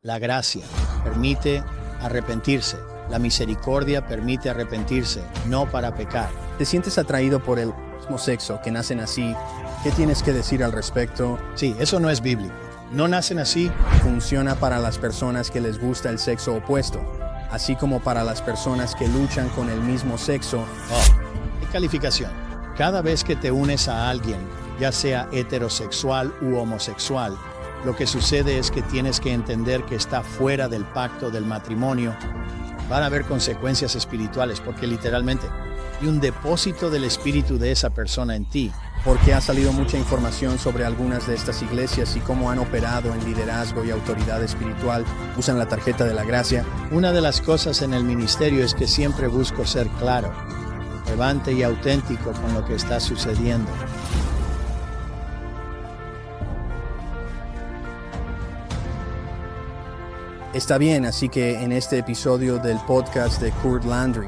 La gracia permite arrepentirse. La misericordia permite arrepentirse, no para pecar. ¿Te sientes atraído por el mismo sexo, que nacen así? ¿Qué tienes que decir al respecto? Sí, eso no es bíblico. No nacen así. Funciona para las personas que les gusta el sexo opuesto, así como para las personas que luchan con el mismo sexo. Hay calificación. Cada vez que te unes a alguien, ya sea heterosexual u homosexual, lo que sucede es que tienes que entender que está fuera del pacto del matrimonio. Van a haber consecuencias espirituales porque literalmente hay un depósito del espíritu de esa persona en ti. Porque ha salido mucha información sobre algunas de estas iglesias y cómo han operado en liderazgo y autoridad espiritual, usan la tarjeta de la gracia. Una de las cosas en el ministerio es que siempre busco ser claro, relevante y auténtico con lo que está sucediendo. Está bien, así que en este episodio del podcast de Kurt Landry,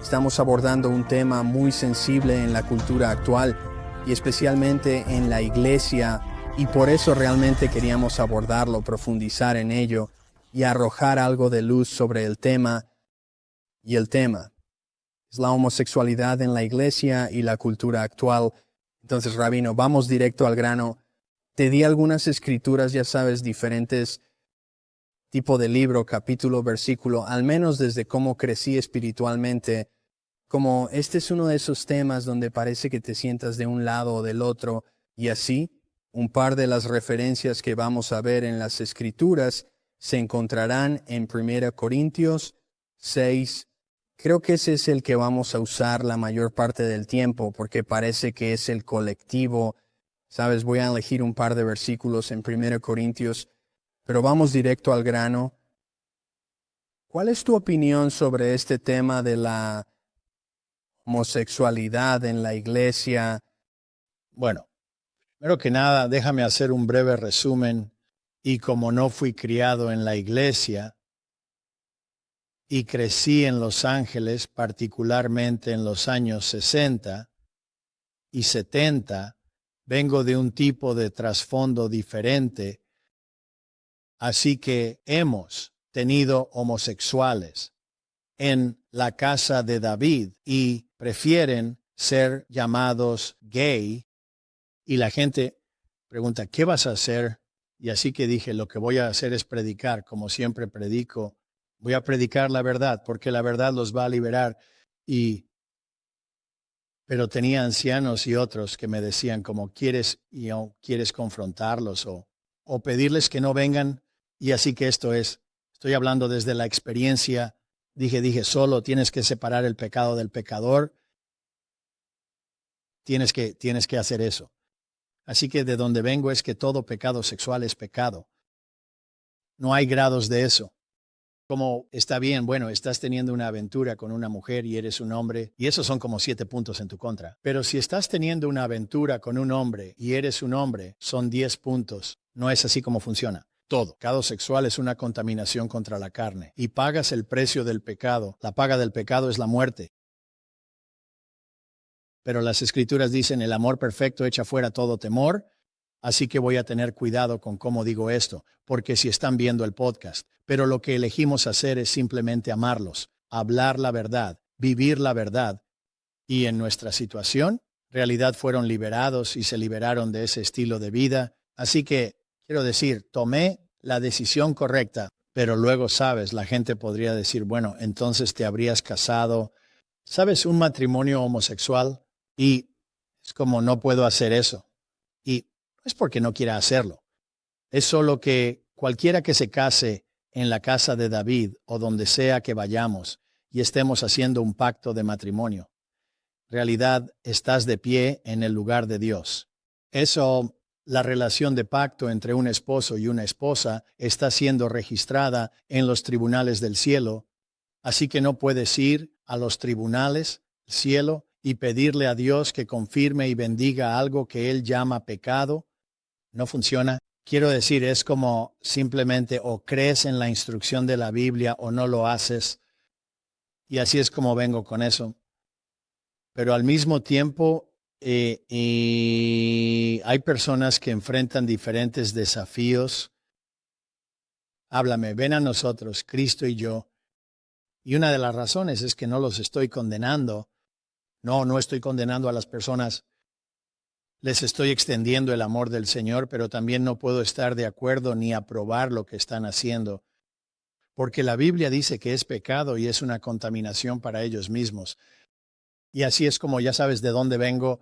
estamos abordando un tema muy sensible en la cultura actual y especialmente en la iglesia, y por eso realmente queríamos abordarlo, profundizar en ello y arrojar algo de luz sobre el tema. Y el tema es la homosexualidad en la iglesia y la cultura actual. Entonces, Rabino, vamos directo al grano. Te di algunas escrituras, ya sabes, diferentes tipo de libro, capítulo, versículo, al menos desde cómo crecí espiritualmente. Como este es uno de esos temas donde parece que te sientas de un lado o del otro, y así, un par de las referencias que vamos a ver en las Escrituras se encontrarán en 1 Corintios 6. Creo que ese es el que vamos a usar la mayor parte del tiempo, porque parece que es el colectivo. Sabes, voy a elegir un par de versículos en 1 Corintios, pero vamos directo al grano. ¿Cuál es tu opinión sobre este tema de la homosexualidad en la iglesia? Bueno, primero que nada, déjame hacer un breve resumen. Y como no fui criado en la iglesia y crecí en Los Ángeles, particularmente en los años 60 y 70, vengo de un tipo de trasfondo diferente. Así que hemos tenido homosexuales en la casa de David y prefieren ser llamados gay. Y la gente pregunta, ¿qué vas a hacer? Y así que dije, lo que voy a hacer es predicar, como siempre predico. Voy a predicar la verdad, porque la verdad los va a liberar. Pero tenía ancianos y otros que me decían, como quieres confrontarlos o pedirles que no vengan. Y así que estoy hablando desde la experiencia. Dije, solo tienes que separar el pecado del pecador. Tienes que hacer eso. Así que de donde vengo es que todo pecado sexual es pecado. No hay grados de eso. Como está bien, bueno, estás teniendo una aventura con una mujer y eres un hombre, y esos son como 7 puntos en tu contra. Pero si estás teniendo una aventura con un hombre y eres un hombre, son 10 puntos. No es así como funciona. Todo. Pecado sexual es una contaminación contra la carne y pagas el precio del pecado. La paga del pecado es la muerte. Pero las Escrituras dicen, el amor perfecto echa fuera todo temor. Así que voy a tener cuidado con cómo digo esto, porque si están viendo el podcast, pero lo que elegimos hacer es simplemente amarlos, hablar la verdad, vivir la verdad. Y en nuestra situación, en realidad fueron liberados y se liberaron de ese estilo de vida. Así que, quiero decir, tomé la decisión correcta, pero luego, sabes, la gente podría decir, bueno, entonces te habrías casado. ¿Sabes? Un matrimonio homosexual y es como no puedo hacer eso. Y no es porque no quiera hacerlo. Es solo que cualquiera que se case en la casa de David o donde sea que vayamos y estemos haciendo un pacto de matrimonio, en realidad estás de pie en el lugar de Dios. Eso, la relación de pacto entre un esposo y una esposa está siendo registrada en los tribunales del cielo, así que no puedes ir a los tribunales del cielo y pedirle a Dios que confirme y bendiga algo que Él llama pecado. No funciona. Quiero decir, es como simplemente o crees en la instrucción de la Biblia o no lo haces. Y así es como vengo con eso. Pero al mismo tiempo, y hay personas que enfrentan diferentes desafíos. háblame, ven a nosotros, Cristo y yo. Y una de las razones es que no los estoy condenando. No estoy condenando a las personas. Les estoy extendiendo el amor del Señor, pero también no puedo estar de acuerdo ni aprobar lo que están haciendo. Porque la Biblia dice que es pecado y es una contaminación para ellos mismos. Y así es como ya sabes de dónde vengo,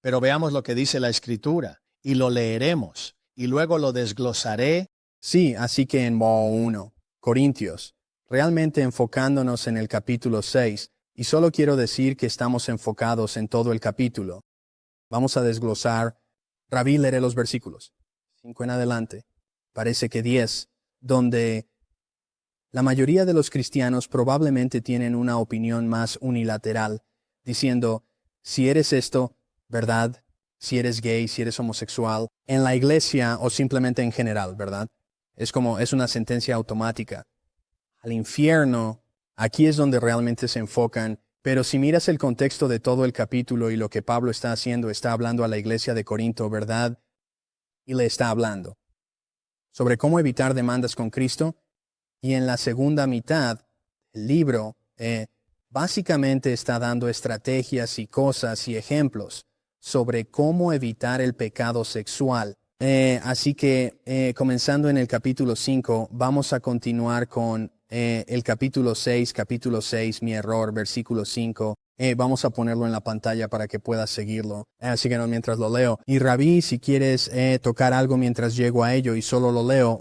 pero veamos lo que dice la Escritura, y lo leeremos, y luego lo desglosaré. Sí, así que en modo 1, Corintios, realmente enfocándonos en el capítulo 6, y solo quiero decir que estamos enfocados en todo el capítulo. Vamos a desglosar. Rabí, leeré los versículos 5 en adelante, parece que 10, donde la mayoría de los cristianos probablemente tienen una opinión más unilateral, diciendo, si eres esto, ¿verdad? Si eres gay, si eres homosexual, en la iglesia o simplemente en general, ¿verdad? Es una sentencia automática. Al infierno, aquí es donde realmente se enfocan, pero si miras el contexto de todo el capítulo y lo que Pablo está haciendo, está hablando a la iglesia de Corinto, ¿verdad? Y le está hablando sobre cómo evitar demandas con Cristo. Y en la segunda mitad, el libro básicamente está dando estrategias y cosas y ejemplos sobre cómo evitar el pecado sexual. Así que comenzando en el capítulo 5, vamos a continuar con el capítulo 6, mi error, versículo 5. Vamos a ponerlo en la pantalla para que puedas seguirlo. Así que no mientras lo leo. Y Rabí, si quieres tocar algo mientras llego a ello y solo lo leo,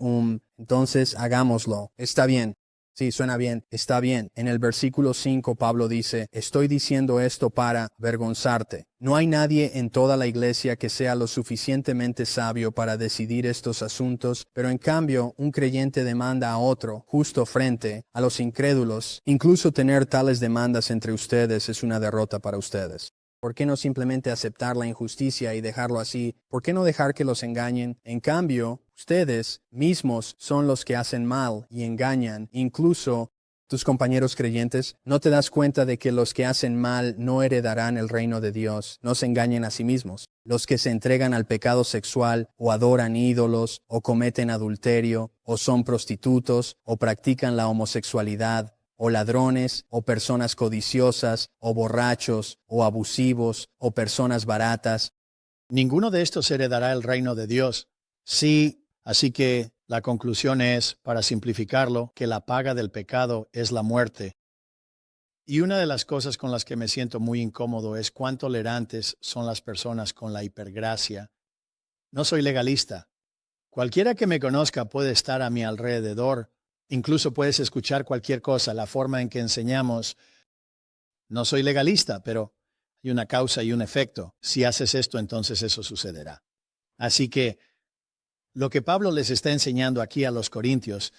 entonces hagámoslo. Está bien. Sí, suena bien. Está bien. En el versículo 5 Pablo dice, estoy diciendo esto para avergonzarte. No hay nadie en toda la iglesia que sea lo suficientemente sabio para decidir estos asuntos, pero en cambio un creyente demanda a otro, justo frente a los incrédulos. Incluso tener tales demandas entre ustedes es una derrota para ustedes. ¿Por qué no simplemente aceptar la injusticia y dejarlo así? ¿Por qué no dejar que los engañen? En cambio, ustedes mismos son los que hacen mal y engañan, incluso tus compañeros creyentes. ¿No te das cuenta de que los que hacen mal no heredarán el reino de Dios? No se engañen a sí mismos. Los que se entregan al pecado sexual, o adoran ídolos, o cometen adulterio, o son prostitutos, o practican la homosexualidad, o ladrones, o personas codiciosas, o borrachos, o abusivos, o personas baratas. Ninguno de estos heredará el reino de Dios. Sí, así que la conclusión es, para simplificarlo, que la paga del pecado es la muerte. Y una de las cosas con las que me siento muy incómodo es cuán tolerantes son las personas con la hipergracia. No soy legalista. Cualquiera que me conozca puede estar a mi alrededor. Incluso puedes escuchar cualquier cosa, la forma en que enseñamos. No soy legalista, pero hay una causa y un efecto. Si haces esto, entonces eso sucederá. Así que lo que Pablo les está enseñando aquí a los corintios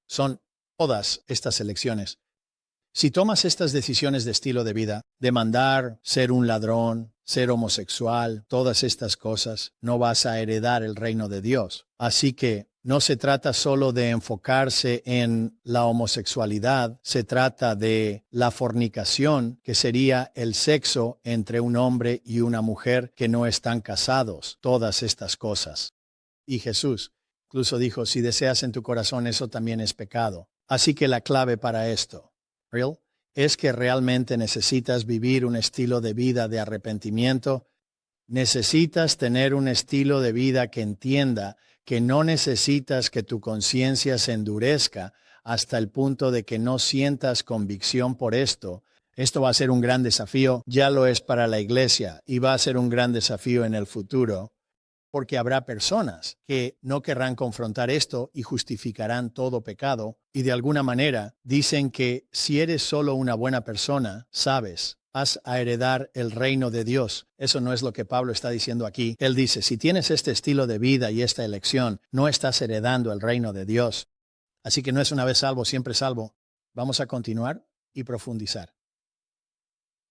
son todas estas elecciones. Si tomas estas decisiones de estilo de vida, demandar, ser un ladrón, ser homosexual, todas estas cosas, no vas a heredar el reino de Dios. Así que no se trata solo de enfocarse en la homosexualidad, se trata de la fornicación, que sería el sexo entre un hombre y una mujer que no están casados, todas estas cosas. Y Jesús incluso dijo, si deseas en tu corazón, eso también es pecado. Así que la clave para esto es que realmente necesitas vivir un estilo de vida de arrepentimiento. Necesitas tener un estilo de vida que entienda que no necesitas que tu conciencia se endurezca hasta el punto de que no sientas convicción por esto. Esto va a ser un gran desafío, ya lo es para la iglesia y va a ser un gran desafío en el futuro. Porque habrá personas que no querrán confrontar esto y justificarán todo pecado, y de alguna manera dicen que si eres solo una buena persona, sabes, vas a heredar el reino de Dios. Eso no es lo que Pablo está diciendo aquí. Él dice, si tienes este estilo de vida y esta elección, no estás heredando el reino de Dios. Así que no es una vez salvo, siempre salvo. Vamos a continuar y profundizar.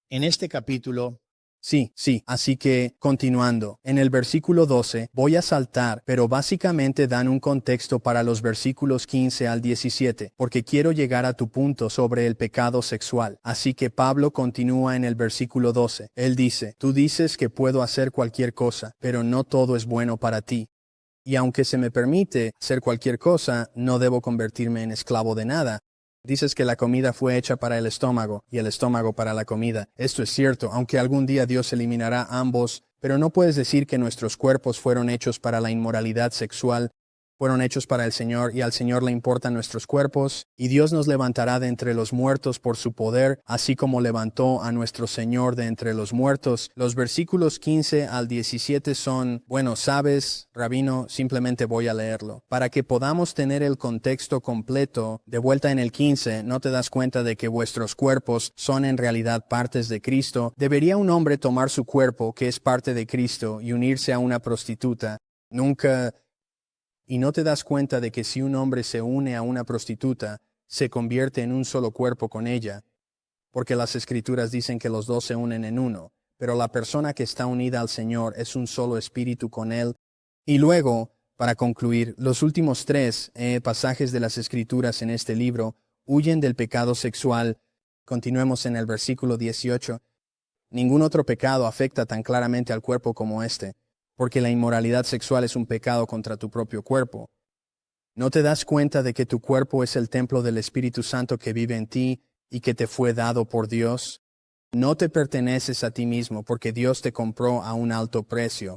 En este capítulo, Sí, así que, continuando, en el versículo 12, voy a saltar, pero básicamente dan un contexto para los versículos 15 al 17, porque quiero llegar a tu punto sobre el pecado sexual. Así que Pablo continúa en el versículo 12. Él dice, tú dices que puedo hacer cualquier cosa, pero no todo es bueno para ti. Y aunque se me permite hacer cualquier cosa, no debo convertirme en esclavo de nada. Dices que la comida fue hecha para el estómago y el estómago para la comida. Esto es cierto, aunque algún día Dios eliminará ambos, pero no puedes decir que nuestros cuerpos fueron hechos para la inmoralidad sexual. Fueron hechos para el Señor y al Señor le importan nuestros cuerpos, y Dios nos levantará de entre los muertos por su poder, así como levantó a nuestro Señor de entre los muertos. Los versículos 15 al 17 son, bueno, sabes, Rabino, simplemente voy a leerlo. Para que podamos tener el contexto completo, de vuelta en el 15, ¿no te das cuenta de que vuestros cuerpos son en realidad partes de Cristo? ¿Debería un hombre tomar su cuerpo, que es parte de Cristo, y unirse a una prostituta? Nunca. Y no te das cuenta de que si un hombre se une a una prostituta, se convierte en un solo cuerpo con ella, porque las Escrituras dicen que los dos se unen en uno, pero la persona que está unida al Señor es un solo espíritu con Él. Y luego, para concluir, los últimos tres pasajes de las Escrituras en este libro huyen del pecado sexual. Continuemos en el versículo 18. Ningún otro pecado afecta tan claramente al cuerpo como este, porque la inmoralidad sexual es un pecado contra tu propio cuerpo. ¿No te das cuenta de que tu cuerpo es el templo del Espíritu Santo que vive en ti y que te fue dado por Dios? No te perteneces a ti mismo porque Dios te compró a un alto precio.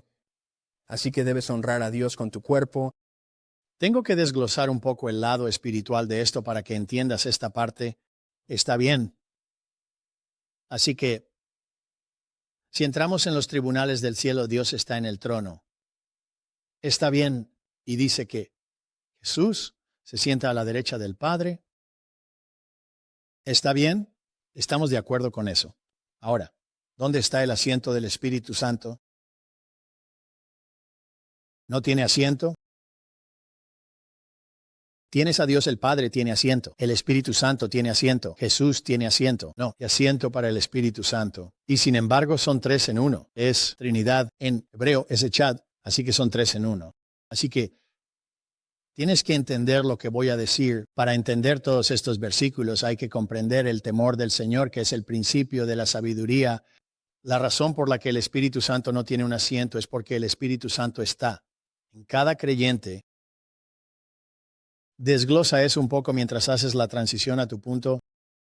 Así que debes honrar a Dios con tu cuerpo. Tengo que desglosar un poco el lado espiritual de esto para que entiendas esta parte. Está bien. Así que, si entramos en los tribunales del cielo, Dios está en el trono. Está bien, y dice que Jesús se sienta a la derecha del Padre. ¿Está bien? Estamos de acuerdo con eso. Ahora, ¿dónde está el asiento del Espíritu Santo? ¿No tiene asiento? Tienes a Dios el Padre, tiene asiento. El Espíritu Santo tiene asiento. Jesús tiene asiento. No, hay asiento para el Espíritu Santo. Y sin embargo son tres en uno. Es Trinidad. En hebreo es Echad, así que son tres en uno. Así que tienes que entender lo que voy a decir. Para entender todos estos versículos hay que comprender el temor del Señor, que es el principio de la sabiduría. La razón por la que el Espíritu Santo no tiene un asiento es porque el Espíritu Santo está en cada creyente. Desglosa eso un poco mientras haces la transición a tu punto.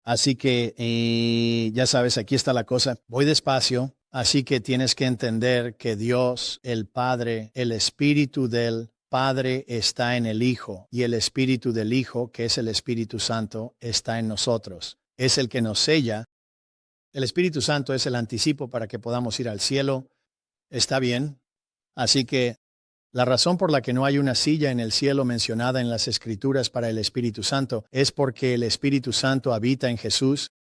Así que, ya sabes, aquí está la cosa. Voy despacio, así que tienes que entender que Dios, el Padre, el Espíritu del Padre está en el Hijo, y el Espíritu del Hijo, que es el Espíritu Santo, está en nosotros. Es el que nos sella. El Espíritu Santo es el anticipo para que podamos ir al cielo. ¿Está bien? Así que la razón por la que no hay una silla en el cielo mencionada en las Escrituras para el Espíritu Santo es porque el Espíritu Santo habita en Jesús,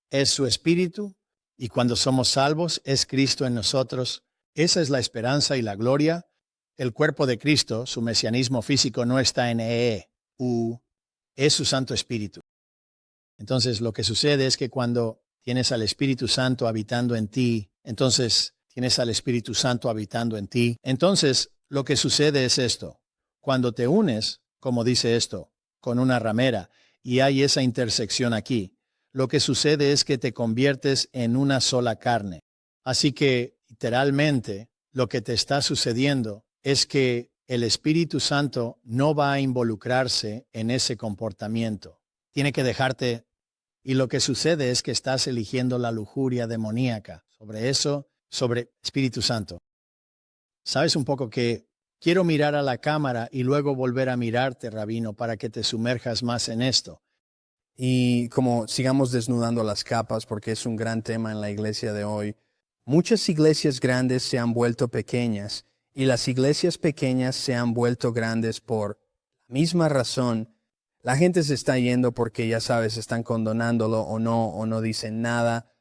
es su Espíritu, y cuando somos salvos es Cristo en nosotros. Esa es la esperanza y la gloria. El cuerpo de Cristo, su mesianismo físico, no está en es su Santo Espíritu. Entonces lo que sucede es que cuando tienes al Espíritu Santo habitando en ti, entonces tienes al Espíritu Santo habitando en ti, entonces lo que sucede es esto. Cuando te unes, como dice esto, con una ramera, y hay esa intersección aquí, lo que sucede es que te conviertes en una sola carne. Así que, literalmente, lo que te está sucediendo es que el Espíritu Santo no va a involucrarse en ese comportamiento. Tiene que dejarte, y lo que sucede es que estás eligiendo la lujuria demoníaca. Sobre Espíritu Santo. Sabes un poco que quiero mirar a la cámara y luego volver a mirarte, Rabino, para que te sumerjas más en esto. Y como sigamos desnudando las capas, porque es un gran tema en la iglesia de hoy, muchas iglesias grandes se han vuelto pequeñas y las iglesias pequeñas se han vuelto grandes por la misma razón. La gente se está yendo porque, ya sabes, están condonándolo o no dicen nada.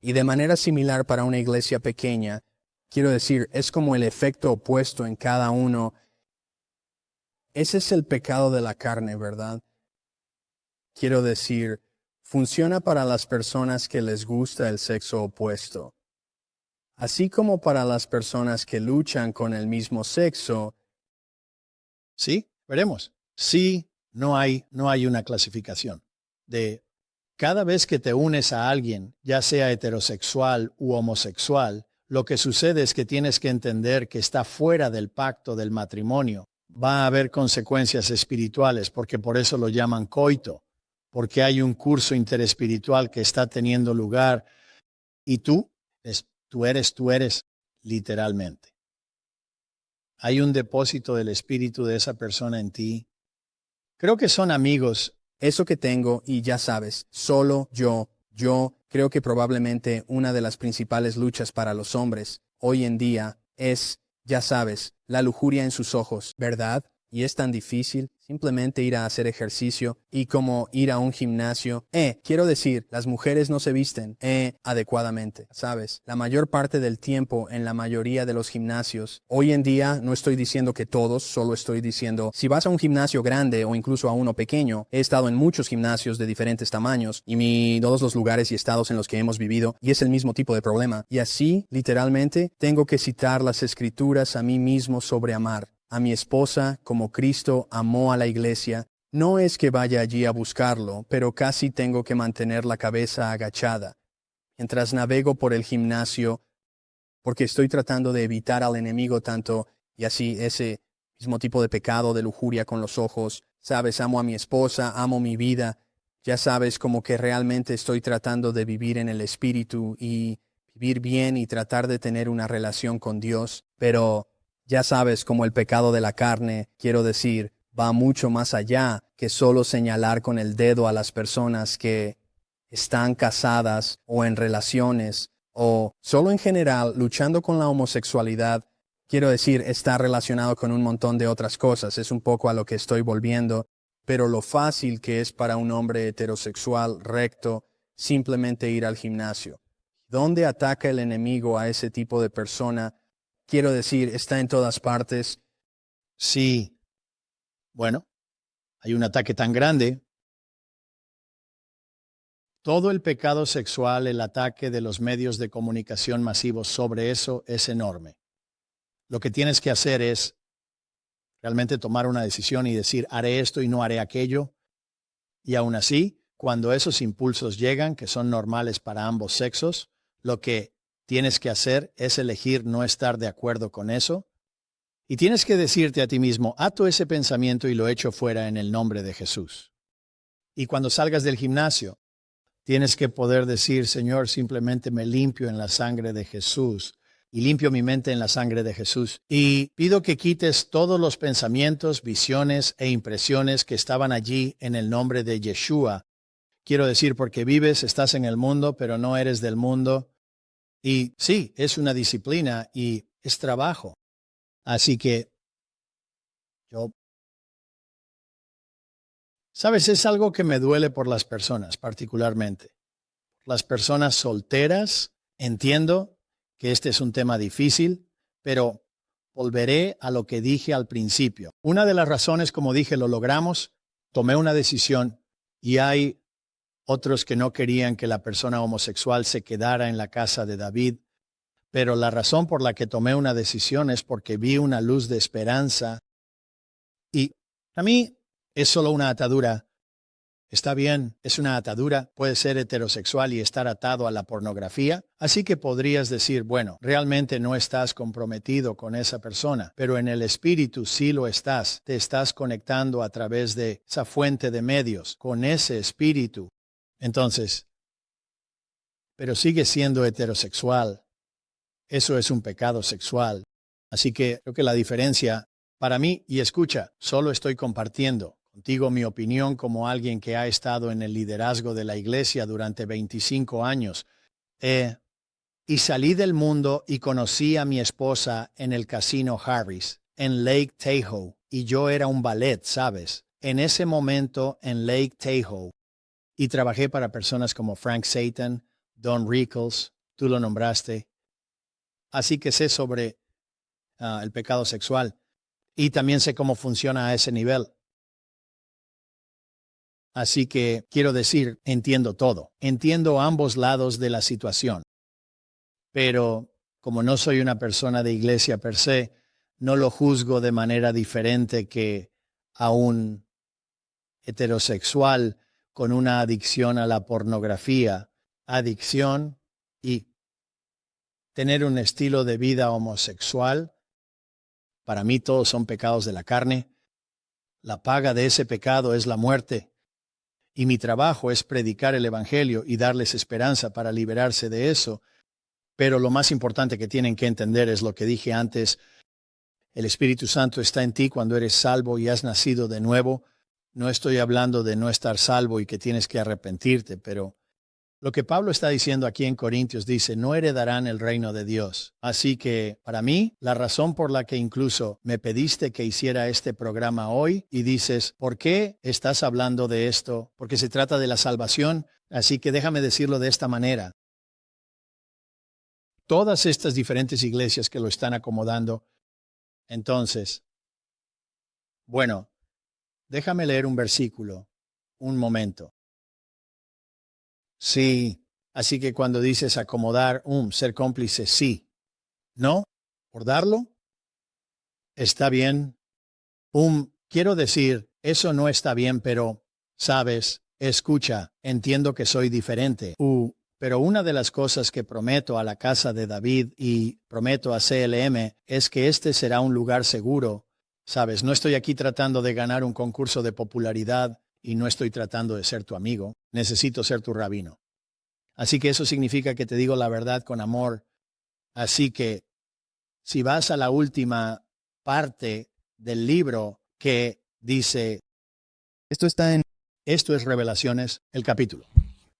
Y de manera similar para una iglesia pequeña, quiero decir, es como el efecto opuesto en cada uno. Ese es el pecado de la carne, ¿verdad? Quiero decir, funciona para las personas que les gusta el sexo opuesto. Así como para las personas que luchan con el mismo sexo. Sí, veremos. Sí, no hay una clasificación. Cada vez que te unes a alguien, ya sea heterosexual u homosexual, lo que sucede es que tienes que entender que está fuera del pacto del matrimonio. va a haber consecuencias espirituales, porque por eso lo llaman coito, porque hay un curso interespiritual que está teniendo lugar y tú eres literalmente. Hay un depósito del espíritu de esa persona en ti. Creo que son amigos. Eso que tengo, y ya sabes, solo yo creo que probablemente una de las principales luchas para los hombres hoy en día es, ya sabes, la lujuria en sus ojos, ¿verdad? Y es tan difícil simplemente ir a hacer ejercicio y como ir a un gimnasio. Quiero decir, las mujeres no se visten adecuadamente, ¿sabes? La mayor parte del tiempo en la mayoría de los gimnasios, hoy en día no estoy diciendo que todos, solo estoy diciendo, si vas a un gimnasio grande o incluso a uno pequeño, he estado en muchos gimnasios de diferentes tamaños y todos los lugares y estados en los que hemos vivido, y es el mismo tipo de problema. Y así, literalmente, tengo que citar las escrituras a mí mismo sobre amar a mi esposa como Cristo amó a la iglesia. No es que vaya allí a buscarlo, pero casi tengo que mantener la cabeza agachada mientras navego por el gimnasio, porque estoy tratando de evitar al enemigo tanto, y así ese mismo tipo de pecado de lujuria con los ojos. Sabes, amo a mi esposa, amo mi vida. Ya sabes, como que realmente estoy tratando de vivir en el espíritu y vivir bien y tratar de tener una relación con Dios, pero ya sabes, como el pecado de la carne, quiero decir, va mucho más allá que solo señalar con el dedo a las personas que están casadas o en relaciones o solo en general luchando con la homosexualidad. Quiero decir, está relacionado con un montón de otras cosas, es un poco a lo que estoy volviendo, pero lo fácil que es para un hombre heterosexual recto simplemente ir al gimnasio. ¿Dónde ataca el enemigo a ese tipo de persona? Quiero decir, está en todas partes. Sí, bueno, hay un ataque tan grande. Todo el pecado sexual, el ataque de los medios de comunicación masivos sobre eso es enorme. Lo que tienes que hacer es realmente tomar una decisión y decir, haré esto y no haré aquello. Y aún así, cuando esos impulsos llegan, que son normales para ambos sexos, lo que tienes que hacer es elegir no estar de acuerdo con eso. Y tienes que decirte a ti mismo, ato ese pensamiento y lo echo fuera en el nombre de Jesús. Y cuando salgas del gimnasio, tienes que poder decir, Señor, simplemente me limpio en la sangre de Jesús y limpio mi mente en la sangre de Jesús. Y pido que quites todos los pensamientos, visiones e impresiones que estaban allí en el nombre de Yeshua. Quiero decir, porque vives, estás en el mundo, pero no eres del mundo. Y sí, es una disciplina y es trabajo. Así que sabes, es algo que me duele por las personas, particularmente. Las personas solteras, entiendo que este es un tema difícil, pero volveré a lo que dije al principio. Una de las razones, como dije, lo logramos, tomé una decisión y hay otros que no querían que la persona homosexual se quedara en la casa de David, pero la razón por la que tomé una decisión es porque vi una luz de esperanza y a mí es solo una atadura. Está bien, es una atadura, puede ser heterosexual y estar atado a la pornografía, así que podrías decir, bueno, realmente no estás comprometido con esa persona, pero en el espíritu sí lo estás, te estás conectando a través de esa fuente de medios, con ese espíritu. Entonces, pero sigue siendo heterosexual, eso es un pecado sexual, así que creo que la diferencia para mí, y escucha, solo estoy compartiendo contigo mi opinión como alguien que ha estado en el liderazgo de la iglesia durante 25 años. Y salí del mundo y conocí a mi esposa en el casino Harris, en Lake Tahoe, y yo era un ballet, ¿sabes? En ese momento en Lake Tahoe. Y trabajé para personas como Frank Satan, Don Rickles, tú lo nombraste. Así que sé sobre el pecado sexual y también sé cómo funciona a ese nivel. Así que quiero decir, entiendo todo, entiendo ambos lados de la situación, pero como no soy una persona de iglesia per se, no lo juzgo de manera diferente que a un heterosexual con una adicción a la pornografía, adicción y tener un estilo de vida homosexual. Para mí todos son pecados de la carne. La paga de ese pecado es la muerte. Y mi trabajo es predicar el Evangelio y darles esperanza para liberarse de eso. Pero lo más importante que tienen que entender es lo que dije antes. El Espíritu Santo está en ti cuando eres salvo y has nacido de nuevo. No estoy hablando de no estar salvo y que tienes que arrepentirte, pero lo que Pablo está diciendo aquí en Corintios dice, no heredarán el reino de Dios. Así que, para mí, la razón por la que incluso me pediste que hiciera este programa hoy y dices, ¿por qué estás hablando de esto? Porque se trata de la salvación. Así que déjame decirlo de esta manera. Todas estas diferentes iglesias que lo están acomodando, entonces, bueno, déjame leer un versículo, un momento. Sí, así que cuando dices acomodar, ser cómplice, sí. ¿No? ¿Por darlo? Está bien. Quiero decir, eso no está bien, pero, sabes, escucha, entiendo que soy diferente. Pero una de las cosas que prometo a la casa de David y prometo a CLM es que este será un lugar seguro. Sabes, no estoy aquí tratando de ganar un concurso de popularidad y no estoy tratando de ser tu amigo. Necesito ser tu rabino. Así que eso significa que te digo la verdad con amor. Así que, si vas a la última parte del libro que dice, esto es Revelaciones, el capítulo.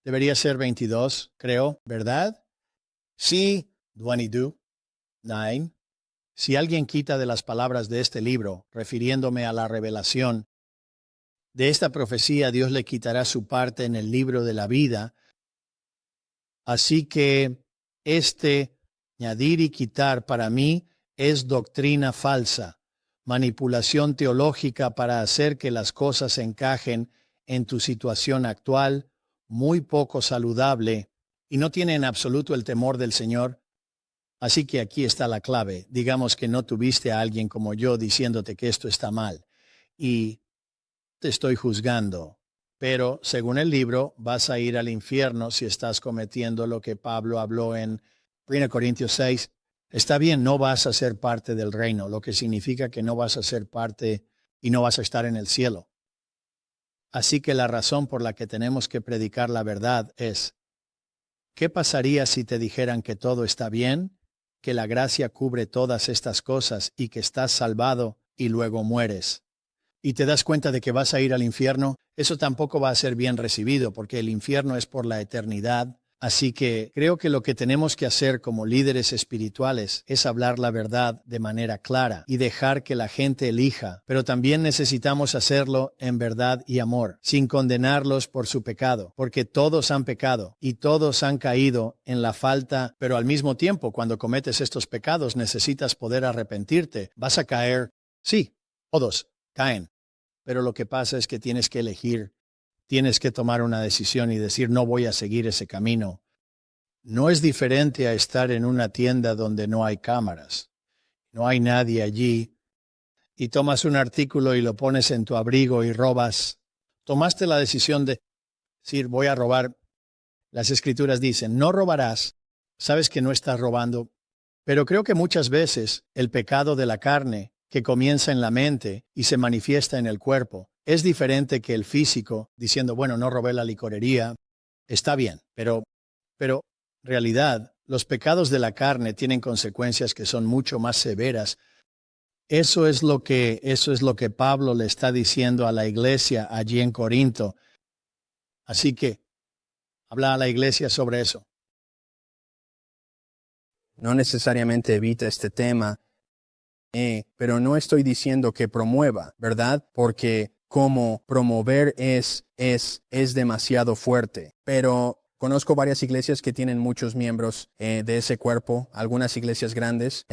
Debería ser 22, creo, ¿verdad? Sí, 22, 9. Si alguien quita de las palabras de este libro, refiriéndome a la revelación de esta profecía, Dios le quitará su parte en el libro de la vida. Así que añadir y quitar para mí es doctrina falsa, manipulación teológica para hacer que las cosas encajen en tu situación actual, muy poco saludable, y no tiene en absoluto el temor del Señor. Así que aquí está la clave. Digamos que no tuviste a alguien como yo diciéndote que esto está mal, y te estoy juzgando. Pero, según el libro, vas a ir al infierno si estás cometiendo lo que Pablo habló en 1 Corintios 6. Está bien, no vas a ser parte del reino, lo que significa que no vas a ser parte y no vas a estar en el cielo. Así que la razón por la que tenemos que predicar la verdad es, ¿qué pasaría si te dijeran que todo está bien, que la gracia cubre todas estas cosas y que estás salvado y luego mueres? Y te das cuenta de que vas a ir al infierno, eso tampoco va a ser bien recibido porque el infierno es por la eternidad. Así que creo que lo que tenemos que hacer como líderes espirituales es hablar la verdad de manera clara y dejar que la gente elija, pero también necesitamos hacerlo en verdad y amor, sin condenarlos por su pecado, porque todos han pecado y todos han caído en la falta, pero al mismo tiempo cuando cometes estos pecados necesitas poder arrepentirte. Vas a caer, sí, todos caen. Pero lo que pasa es que tienes que elegir, tienes que tomar una decisión y decir, no voy a seguir ese camino. No es diferente a estar en una tienda donde no hay cámaras, no hay nadie allí, y tomas un artículo y lo pones en tu abrigo y robas. Tomaste la decisión de decir, voy a robar. Las Escrituras dicen, no robarás. Sabes que no estás robando, pero creo que muchas veces el pecado de la carne que comienza en la mente y se manifiesta en el cuerpo, es diferente que el físico, diciendo, bueno, no robé la licorería, está bien, pero, en realidad, los pecados de la carne tienen consecuencias que son mucho más severas. Eso es lo que Pablo le está diciendo a la iglesia allí en Corinto. Así que, habla a la iglesia sobre eso. No necesariamente evita este tema, pero no estoy diciendo que promueva, ¿verdad? Porque como promover es demasiado fuerte. Pero conozco varias iglesias que tienen muchos miembros de ese cuerpo, algunas iglesias grandes.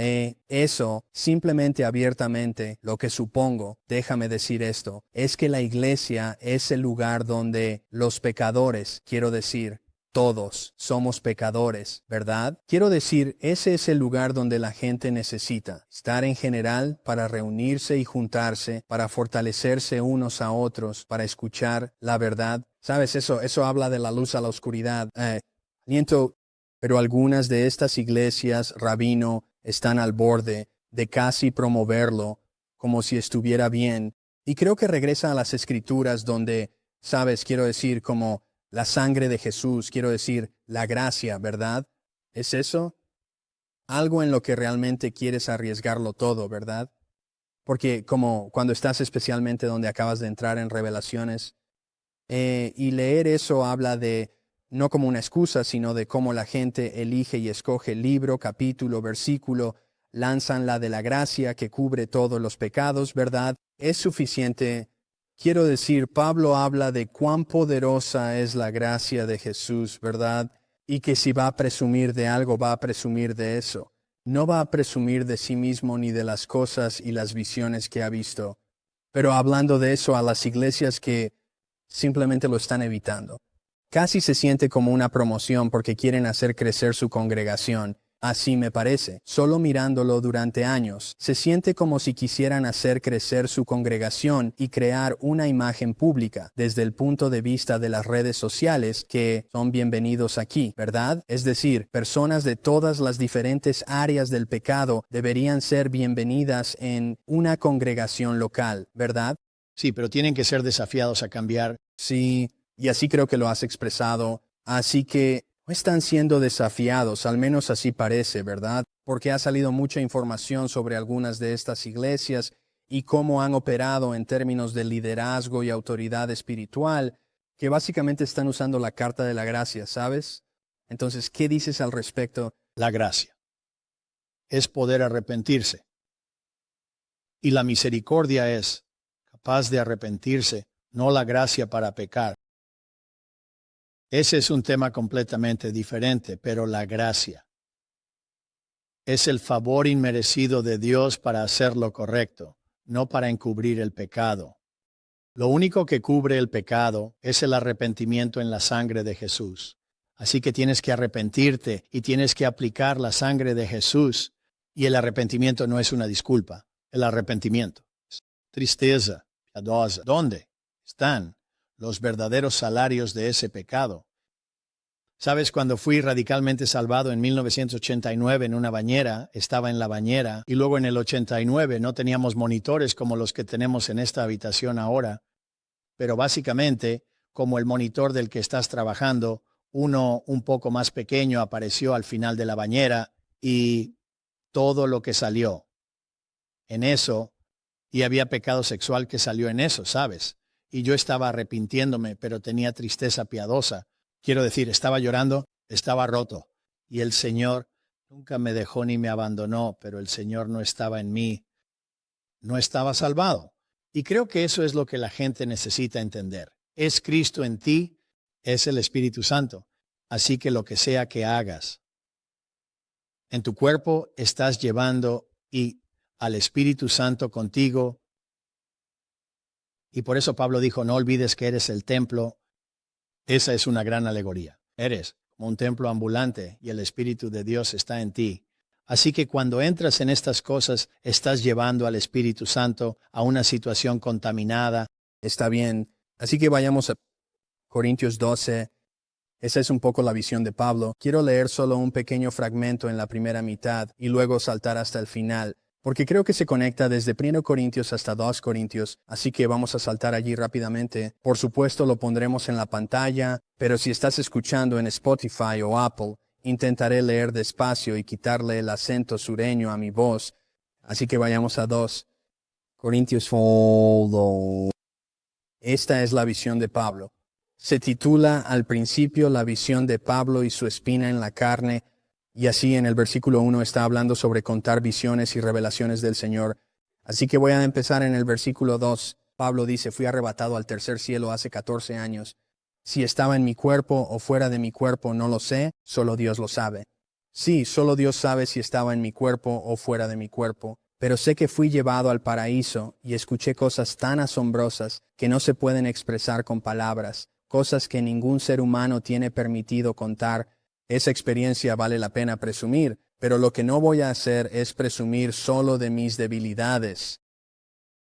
Eso, simplemente abiertamente, lo que supongo, déjame decir esto, es que la iglesia es el lugar donde los pecadores, quiero decir, todos somos pecadores, ¿verdad? Quiero decir, ese es el lugar donde la gente necesita estar en general para reunirse y juntarse, para fortalecerse unos a otros, para escuchar la verdad. ¿Sabes? Eso habla de la luz a la oscuridad. Pero algunas de estas iglesias, rabino, están al borde de casi promoverlo como si estuviera bien Y creo que regresa a las Escrituras donde, sabes, quiero decir como la sangre de Jesús, quiero decir la gracia, ¿verdad? ¿Es eso? Algo en lo que realmente quieres arriesgarlo todo, ¿verdad? Porque como cuando estás especialmente donde acabas de entrar en Revelaciones, y leer eso habla de, no como una excusa, sino de cómo la gente elige y escoge libro, capítulo, versículo, lanzan la de la gracia que cubre todos los pecados, ¿verdad? Es suficiente. Quiero decir, Pablo habla de cuán poderosa es la gracia de Jesús, ¿verdad? Y que si va a presumir de algo, va a presumir de eso. No va a presumir de sí mismo ni de las cosas y las visiones que ha visto. Pero hablando de eso a las iglesias que simplemente lo están evitando. Casi se siente como una promoción porque quieren hacer crecer su congregación. Así me parece. Solo mirándolo durante años, se siente como si quisieran hacer crecer su congregación y crear una imagen pública desde el punto de vista de las redes sociales que son bienvenidos aquí, ¿verdad? Es decir, personas de todas las diferentes áreas del pecado deberían ser bienvenidas en una congregación local, ¿verdad? Sí, pero tienen que ser desafiados a cambiar. Sí, y así creo que lo has expresado. Así que no están siendo desafiados, al menos así parece, ¿verdad? Porque ha salido mucha información sobre algunas de estas iglesias y cómo han operado en términos de liderazgo y autoridad espiritual, que básicamente están usando la carta de la gracia, ¿sabes? Entonces, ¿qué dices al respecto? La gracia es poder arrepentirse. Y la misericordia es capaz de arrepentirse, no la gracia para pecar. Ese es un tema completamente diferente, pero la gracia es el favor inmerecido de Dios para hacer lo correcto, no para encubrir el pecado. Lo único que cubre el pecado es el arrepentimiento en la sangre de Jesús. Así que tienes que arrepentirte y tienes que aplicar la sangre de Jesús. Y el arrepentimiento no es una disculpa. El arrepentimiento es tristeza piadosa. ¿Dónde están los verdaderos salarios de ese pecado? ¿Sabes? Cuando fui radicalmente salvado en 1989 en una bañera, estaba en la bañera, y luego en el 89 no teníamos monitores como los que tenemos en esta habitación ahora, pero básicamente, como el monitor del que estás trabajando, uno un poco más pequeño apareció al final de la bañera y todo lo que salió en eso, y había pecado sexual que salió en eso, ¿sabes? Y yo estaba arrepintiéndome, pero tenía tristeza piadosa. Quiero decir, estaba llorando, estaba roto. Y el Señor nunca me dejó ni me abandonó, pero el Señor no estaba en mí. No estaba salvado. Y creo que eso es lo que la gente necesita entender. Es Cristo en ti, es el Espíritu Santo. Así que lo que sea que hagas, en tu cuerpo estás llevando y al Espíritu Santo contigo. Y por eso Pablo dijo, no olvides que eres el templo. Esa es una gran alegoría. Eres como un templo ambulante y el Espíritu de Dios está en ti. Así que cuando entras en estas cosas, estás llevando al Espíritu Santo a una situación contaminada. Está bien. Así que vayamos a Corintios 12. Esa es un poco la visión de Pablo. Quiero leer solo un pequeño fragmento en la primera mitad y luego saltar hasta el final, porque creo que se conecta desde 1 Corintios hasta 2 Corintios, así que vamos a saltar allí rápidamente. Por supuesto lo pondremos en la pantalla, pero si estás escuchando en Spotify o Apple, intentaré leer despacio y quitarle el acento sureño a mi voz. Así que vayamos a 2 Corintios. Esta es la visión de Pablo. Se titula al principio la visión de Pablo y su espina en la carne, y así en el versículo 1 está hablando sobre contar visiones y revelaciones del Señor. Así que voy a empezar en el versículo 2. Pablo dice, fui arrebatado al tercer cielo hace 14 años. Si estaba en mi cuerpo o fuera de mi cuerpo no lo sé, solo Dios lo sabe. Sí, solo Dios sabe si estaba en mi cuerpo o fuera de mi cuerpo. Pero sé que fui llevado al paraíso y escuché cosas tan asombrosas que no se pueden expresar con palabras, cosas que ningún ser humano tiene permitido contar. Esa experiencia vale la pena presumir, pero lo que no voy a hacer es presumir solo de mis debilidades.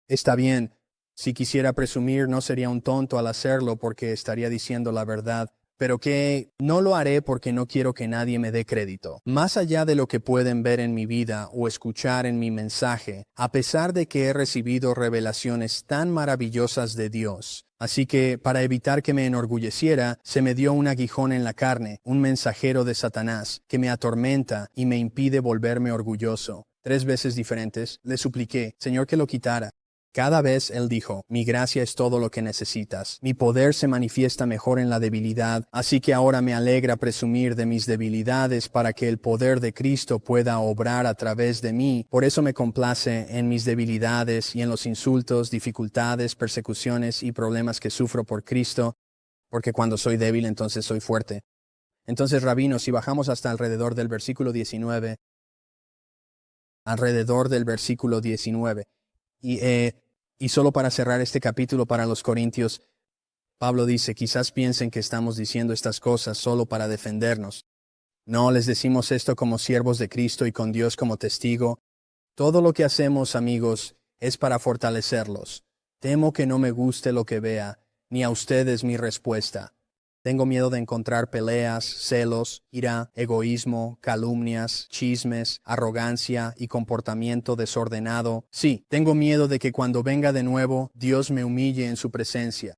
Está bien, si quisiera presumir no sería un tonto al hacerlo porque estaría diciendo la verdad. pero que no lo haré porque no quiero que nadie me dé crédito. Más allá de lo que pueden ver en mi vida o escuchar en mi mensaje, a pesar de que he recibido revelaciones tan maravillosas de Dios. Así que, para evitar que me enorgulleciera, se me dio un aguijón en la carne, un mensajero de Satanás, que me atormenta y me impide volverme orgulloso. 3 veces diferentes, le supliqué, Señor, que lo quitara. Cada vez él dijo, mi gracia es todo lo que necesitas. Mi poder se manifiesta mejor en la debilidad, así que ahora me alegra presumir de mis debilidades para que el poder de Cristo pueda obrar a través de mí. Por eso me complace en mis debilidades y en los insultos, dificultades, persecuciones y problemas que sufro por Cristo, porque cuando soy débil entonces soy fuerte. Entonces, rabino, si bajamos hasta alrededor del versículo 19, y solo para cerrar este capítulo para los Corintios, Pablo dice, quizás piensen que estamos diciendo estas cosas solo para defendernos. No, les decimos esto como siervos de Cristo y con Dios como testigo. Todo lo que hacemos, amigos, es para fortalecerlos. Temo que no me guste lo que vea, ni a ustedes mi respuesta. Tengo miedo de encontrar peleas, celos, ira, egoísmo, calumnias, chismes, arrogancia y comportamiento desordenado. Sí, tengo miedo de que cuando venga de nuevo, Dios me humille en su presencia.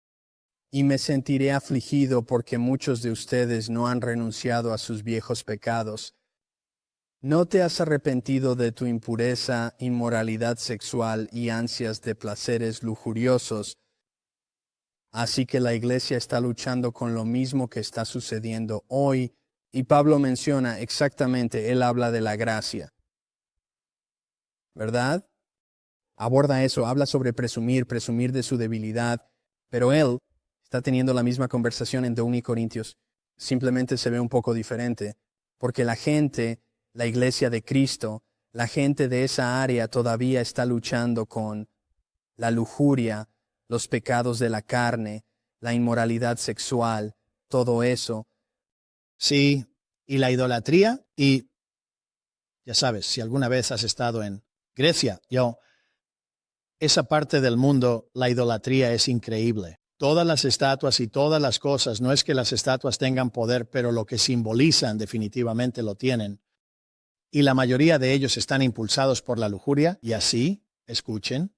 Y me sentiré afligido porque muchos de ustedes no han renunciado a sus viejos pecados. ¿No te has arrepentido de tu impureza, inmoralidad sexual y ansias de placeres lujuriosos? Así que la iglesia está luchando con lo mismo que está sucediendo hoy, y Pablo menciona exactamente, él habla de la gracia. ¿Verdad? Aborda eso, habla sobre presumir de su debilidad, pero él está teniendo la misma conversación en 2 Corintios. Simplemente se ve un poco diferente, porque la gente, la iglesia de Cristo, la gente de esa área todavía está luchando con la lujuria, los pecados de la carne, la inmoralidad sexual, todo eso. Sí, y la idolatría, y ya sabes, si alguna vez has estado en Grecia, esa parte del mundo, la idolatría es increíble. Todas las estatuas y todas las cosas, no es que las estatuas tengan poder, pero lo que simbolizan definitivamente lo tienen. Y la mayoría de ellos están impulsados por la lujuria, y así, escuchen,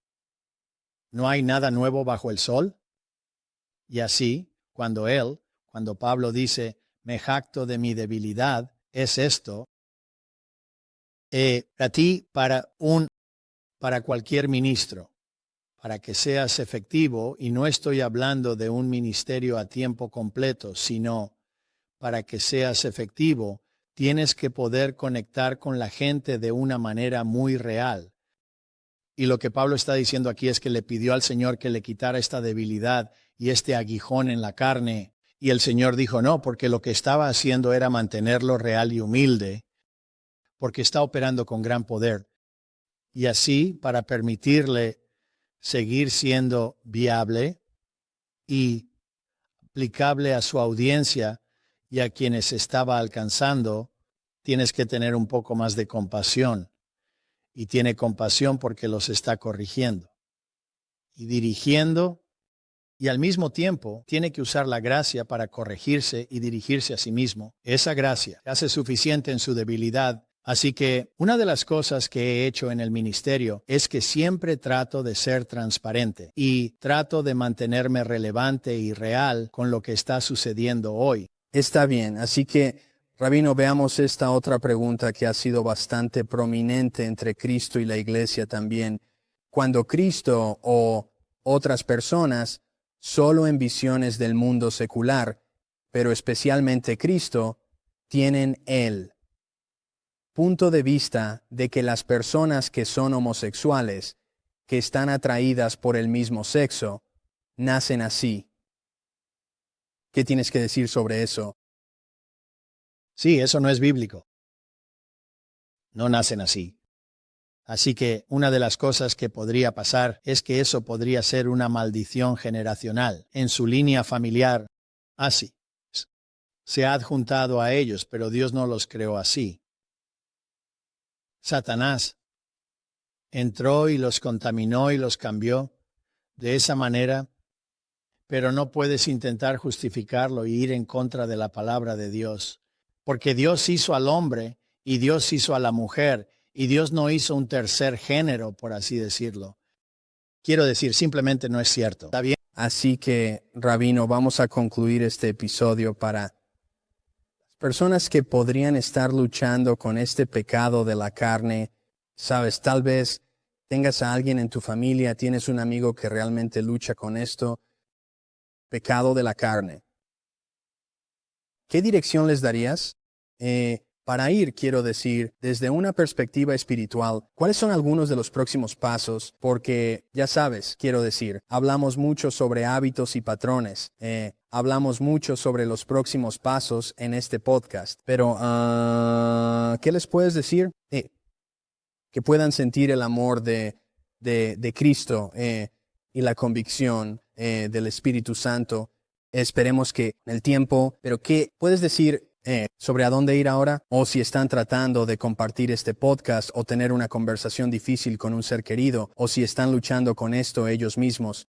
no hay nada nuevo bajo el sol. Y así, cuando Pablo dice, me jacto de mi debilidad, es esto. A ti, para cualquier ministro, para que seas efectivo, y no estoy hablando de un ministerio a tiempo completo, sino para que seas efectivo, tienes que poder conectar con la gente de una manera muy real. Y lo que Pablo está diciendo aquí es que le pidió al Señor que le quitara esta debilidad y este aguijón en la carne. Y el Señor dijo no, porque lo que estaba haciendo era mantenerlo real y humilde, porque está operando con gran poder. Y así, para permitirle seguir siendo viable y aplicable a su audiencia y a quienes estaba alcanzando, tienes que tener un poco más de compasión. Y tiene compasión porque los está corrigiendo y dirigiendo, y al mismo tiempo tiene que usar la gracia para corregirse y dirigirse a sí mismo. Esa gracia hace suficiente en su debilidad. Así que una de las cosas que he hecho en el ministerio es que siempre trato de ser transparente y trato de mantenerme relevante y real con lo que está sucediendo hoy. Está bien, así que, rabino, veamos esta otra pregunta que ha sido bastante prominente entre Cristo y la iglesia también. Cuando Cristo o otras personas, solo en visiones del mundo secular, pero especialmente Cristo, tienen Él. Punto de vista de que las personas que son homosexuales, que están atraídas por el mismo sexo, nacen así. ¿Qué tienes que decir sobre eso? Sí, eso no es bíblico. No nacen así. Así que una de las cosas que podría pasar es que eso podría ser una maldición generacional en su línea familiar. Así. Se ha adjuntado a ellos, pero Dios no los creó así. Satanás entró y los contaminó y los cambió de esa manera, pero no puedes intentar justificarlo y ir en contra de la palabra de Dios. Porque Dios hizo al hombre y Dios hizo a la mujer y Dios no hizo un tercer género, por así decirlo. Quiero decir, simplemente no es cierto. ¿Está bien? Así que, Rabino, vamos a concluir este episodio para las personas que podrían estar luchando con este pecado de la carne. Sabes, tal vez tengas a alguien en tu familia, tienes un amigo que realmente lucha con esto, pecado de la carne. ¿Qué dirección les darías? Para ir, quiero decir, desde una perspectiva espiritual, ¿cuáles son algunos de los próximos pasos? Porque, ya sabes, quiero decir, hablamos mucho sobre hábitos y patrones. Hablamos mucho sobre los próximos pasos en este podcast. Pero, ¿qué les puedes decir? Que puedan sentir el amor de Cristo y la convicción del Espíritu Santo. Esperemos que en el tiempo, pero ¿qué puedes decir sobre a dónde ir ahora? O si están tratando de compartir este podcast o tener una conversación difícil con un ser querido, o si están luchando con esto ellos mismos.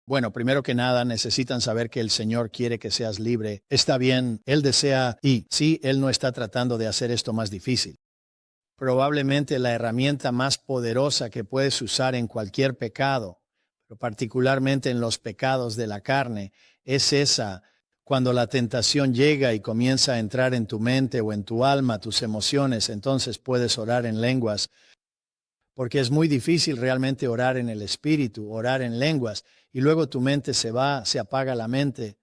Bueno, primero que nada, necesitan saber que el Señor quiere que seas libre. Está bien, Él desea, y sí, Él no está tratando de hacer esto más difícil. Probablemente la herramienta más poderosa que puedes usar en cualquier pecado, pero particularmente en los pecados de la carne, es esa. Cuando la tentación llega y comienza a entrar en tu mente o en tu alma, tus emociones, entonces puedes orar en lenguas. Porque es muy difícil realmente orar en el espíritu, orar en lenguas, y luego tu mente se va, se apaga la mente.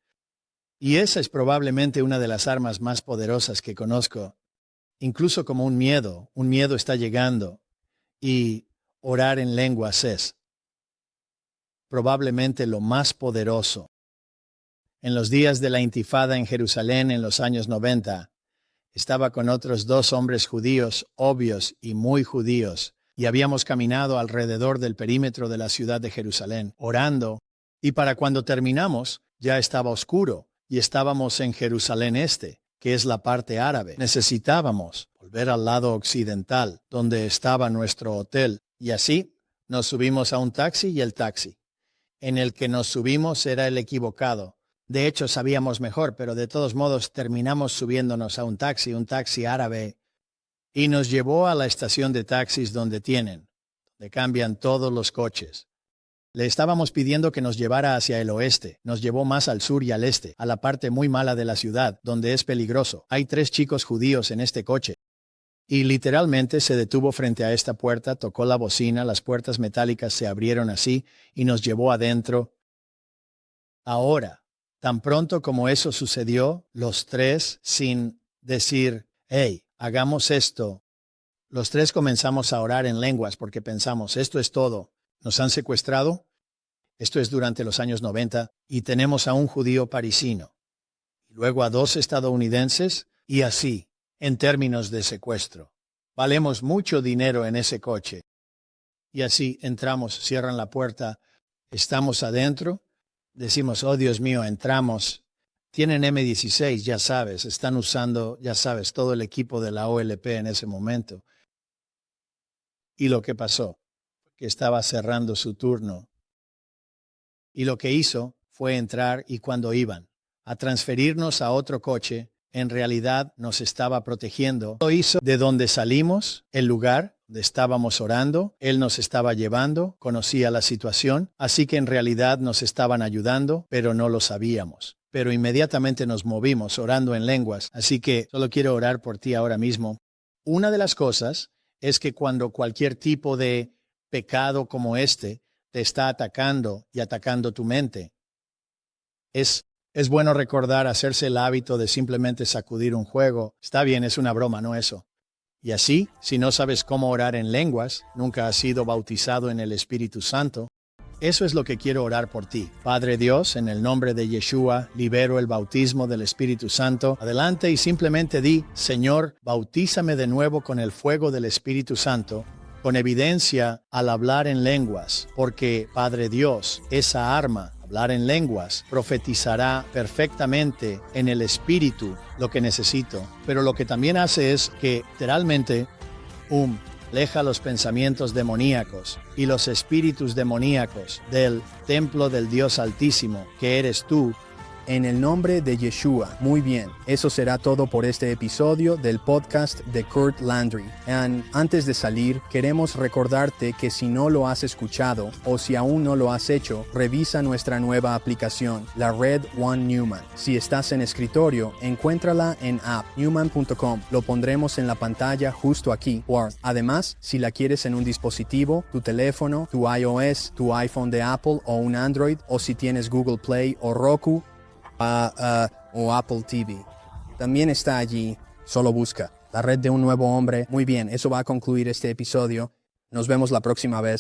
Y esa es probablemente una de las armas más poderosas que conozco. Incluso como un miedo está llegando, y orar en lenguas es probablemente lo más poderoso. En los días de la Intifada en Jerusalén en los años 90, estaba con otros 2 hombres judíos, obvios y muy judíos, y habíamos caminado alrededor del perímetro de la ciudad de Jerusalén, orando, y para cuando terminamos, ya estaba oscuro, y estábamos en Jerusalén Este, que es la parte árabe. Necesitábamos volver al lado occidental, donde estaba nuestro hotel, y así nos subimos a un taxi y el taxi en el que nos subimos era el equivocado. De hecho, sabíamos mejor, pero de todos modos terminamos subiéndonos a un taxi árabe, y nos llevó a la estación de taxis donde cambian todos los coches. Le estábamos pidiendo que nos llevara hacia el oeste, nos llevó más al sur y al este, a la parte muy mala de la ciudad, donde es peligroso. Hay 3 chicos judíos en este coche. Y literalmente se detuvo frente a esta puerta, tocó la bocina, las puertas metálicas se abrieron así, y nos llevó adentro. Ahora, tan pronto como eso sucedió, los 3, sin decir, hey, hagamos esto, los 3 comenzamos a orar en lenguas porque pensamos, esto es todo. ¿Nos han secuestrado? Esto es durante los años 90, y tenemos a un judío parisino. Y luego a 2 estadounidenses, y así, en términos de secuestro. Valemos mucho dinero en ese coche. Y así entramos, cierran la puerta, estamos adentro, decimos, oh Dios mío, entramos. Tienen M16, ya sabes, están usando, ya sabes, todo el equipo de la OLP en ese momento. Y lo que pasó, que estaba cerrando su turno. Y lo que hizo fue entrar, y cuando iban a transferirnos a otro coche, en realidad nos estaba protegiendo. Lo hizo de donde salimos, el lugar donde estábamos orando. Él nos estaba llevando, conocía la situación, así que en realidad nos estaban ayudando, pero no lo sabíamos. Pero inmediatamente nos movimos orando en lenguas, así que solo quiero orar por ti ahora mismo. Una de las cosas es que cuando cualquier tipo de pecado como este te está atacando y atacando tu mente, es bueno recordar hacerse el hábito de simplemente sacudir un juego. Está bien, es una broma, no eso. Y así, si no sabes cómo orar en lenguas, nunca has sido bautizado en el Espíritu Santo, eso es lo que quiero orar por ti. Padre Dios, en el nombre de Yeshua, libero el bautismo del Espíritu Santo. Adelante y simplemente di, Señor, bautízame de nuevo con el fuego del Espíritu Santo, con evidencia al hablar en lenguas, porque, Padre Dios, esa arma, hablar en lenguas, profetizará perfectamente en el Espíritu lo que necesito. Pero lo que también hace es que, literalmente, Aleja los pensamientos demoníacos y los espíritus demoníacos del templo del Dios Altísimo, que eres tú. En el nombre de Yeshua. Muy bien, eso será todo por este episodio del podcast de Kurt Landry. Antes de salir, queremos recordarte que si no lo has escuchado o si aún no lo has hecho, revisa nuestra nueva aplicación, la Red One Newman. Si estás en escritorio, encuéntrala en appnewman.com. Lo pondremos en la pantalla justo aquí. Además, si la quieres en un dispositivo, tu teléfono, tu iOS, tu iPhone de Apple o un Android, o si tienes Google Play o Roku, o Apple TV. También está allí, solo busca la red de un nuevo hombre. Muy bien, eso va a concluir este episodio. Nos vemos la próxima vez.